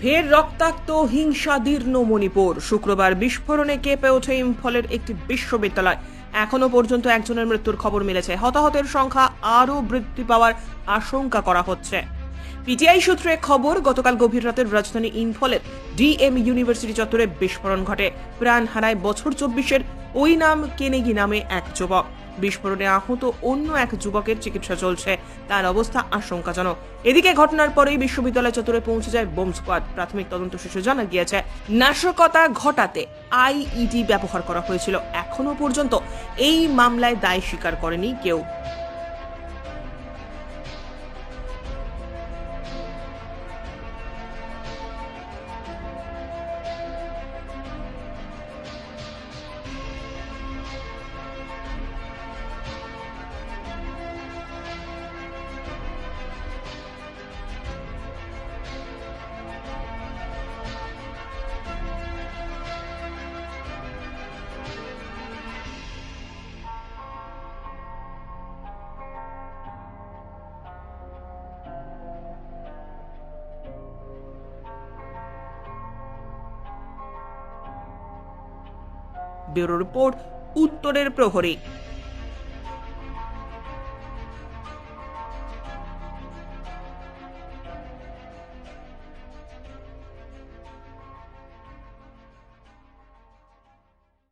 ফের রক্তাক্ত হিংসাদীর্ণ মণিপুর। শুক্রবার বিস্ফোরণে কেঁপে ওঠে ইম্ফলের একটি বিশ্ববিদ্যালয়। এখনো পর্যন্ত একজনের মৃত্যুর খবর মিলেছে। হতাহতের সংখ্যা আরও বৃদ্ধি পাওয়ার আশঙ্কা করা হচ্ছে। পিটিআই সূত্রে খবর, গতকাল গভীর রাতের রাজধানী ইম্ফলের ডিএম ইউনিভার্সিটি চত্বরে বিস্ফোরণ ঘটে। প্রাণ হারায় বছর 24-এর ওই নাম কেনেগি নামে এক যুবক। বিস্ফোরণে আহত অন্য এক যুবকের চিকিৎসা চলছে, তার অবস্থা আশঙ্কাজনক। এদিকে ঘটনার পরেই বিশ্ববিদ্যালয় চত্বরে পৌঁছে যায় বোম স্কোয়াড। প্রাথমিক তদন্ত শেষে জানা গিয়েছে, নাশকতা ঘটাতে আইইডি ব্যবহার করা হয়েছিল। এখনো পর্যন্ত এই মামলায় দায় স্বীকার করেনি কেউ। ব্যুরো রিপোর্ট, উত্তরের প্রহরী।